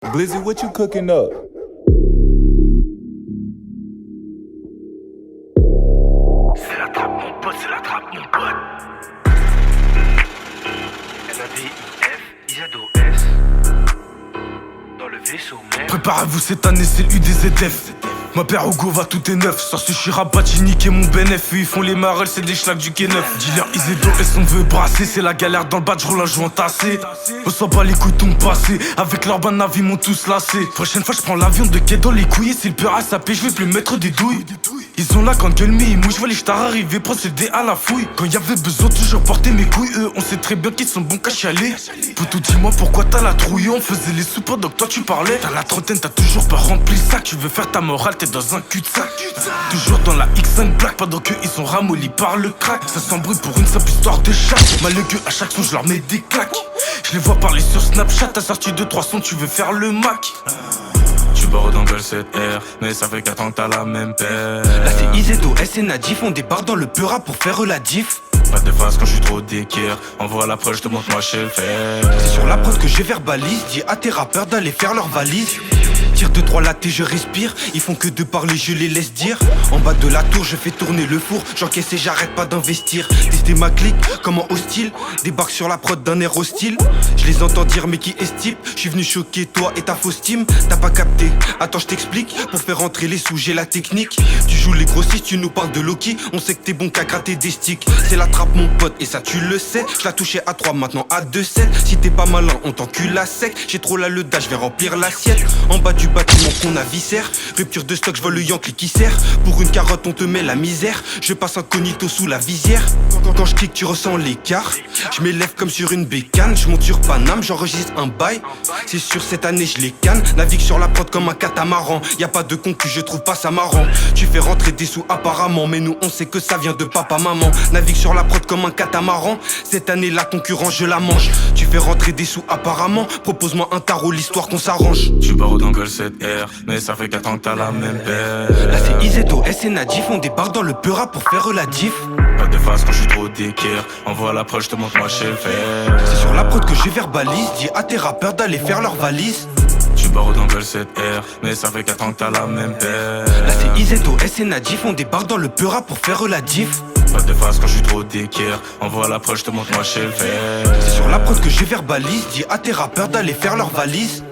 Glizzy, what you cooking up? C'est la trappe mon pote, c'est la trappe mon pote. LADIF, IZOS. Dans le vaisseau mec. Préparez-vous cette année, c'est le UDZF. Ma père Hugo va tout est neuf. Sors ce Chirabat, j'ai niqué mon BNF. Eux ils font les marelles, c'est des schlags du K9. Dealer Isédo, et on veut brasser. C'est la galère dans le badge, roule un joint tassé. On s'en bat les couilles, ton passé. Avec leur ban ils m'ont tous lassé. Prochaine fois, je prends l'avion de quai dans les couilles. Et si le peur a sapé, je vais plus mettre des douilles. Ils sont là quand gueule ils mouillent, je vois les stars arriver, procéder à la fouille. Quand y'avait besoin, toujours porter mes couilles. Eux, on sait très bien qu'ils sont bons qu'à chialer. Poutou, dis-moi pourquoi t'as la trouille. On faisait les sous pendant que toi tu parlais. T'as la trentaine, t'as toujours pas rempli le sac. Tu veux faire ta morale, t'es dans un cul-de-sac. Toujours dans la X5 Black, pendant que ils sont ramollis par le crack. Ça s'embrouille pour une simple histoire de chat. Malheureux, à chaque son, je leur mets des claques. Je les vois parler sur Snapchat, t'as sorti 2-3 sons, tu veux faire le Mac. Tu barres d'angle 7R, mais ça fait 4 ans que t'as la même paire. Là c'est IZOS et Nadif, on débarque dans le Peura pour faire la diff. Pas de face quand je suis trop d'équerre. Envoie la preuve, je te montre moi je sais le faire. C'est sur la prod que je verbalise, dis à tes rappeurs d'aller faire leur valise. Tire 2-3 latés, je respire, ils font que de parler, je les laisse dire. En bas de la tour, je fais tourner le four, j'encaisse et j'arrête pas d'investir. Tester ma clique, comme en hostile, débarque sur la prod d'un air hostile. Je les entends dire mais qui est ce type? Je suis venu choquer toi et ta fausse team. T'as pas capté, attends je t'explique. Pour faire rentrer les sous, j'ai la technique. Tu joues les grossistes, tu nous parles de Loki. On sait que t'es bon qu'à gratter des sticks. C'est la trappe mon pote et ça tu le sais. Je la touchais à 3, maintenant à 2-7. Si t'es pas malin, on t'encule à sec. J'ai trop la dash, je vais remplir l'assiette. En bas du bâtiment qu'on a viscère. Rupture de stock, je vole le Yankee qui sert. Pour une carotte on te met la misère. Je passe incognito sous la visière. Quand je kick tu ressens l'écart. Je m'élève comme sur une bécane. Je monte sur Paname, j'enregistre un bail. C'est sûr cette année je les canne. Navigue sur la prod comme un catamaran. Y a pas de concu, je trouve pas ça marrant. Tu fais rentrer des sous apparemment. Mais nous on sait que ça vient de papa maman. Navigue sur la prod comme un catamaran. Cette année la concurrence je la mange. Tu fais rentrer des sous apparemment. Propose-moi un tarot, l'histoire qu'on s'arrange. Tu barres d'angle 7R, mais ça fait 4 ans que t'as la même paire. Là c'est IZOS et Nadif, on débarque dans le Peura pour faire la diff. Pas de face quand je suis trop d'équerre. Envoie la preuve, je te montre moi je sais le faire. C'est sur la prod que je verbalise, dis à tes rappeurs d'aller faire leur valise. Tu barres d'angle 7R, mais ça fait 4 ans que t'as la même paire. Là c'est IZOS et Nadif, on débarque dans le Peura pour faire la diff. Pas de face quand je suis trop d'équerre. Envoie la preuve, je te montre moi je sais le faire. C'est sur la prod que je verbalise, dis à tes rappeurs d'aller faire leur valise.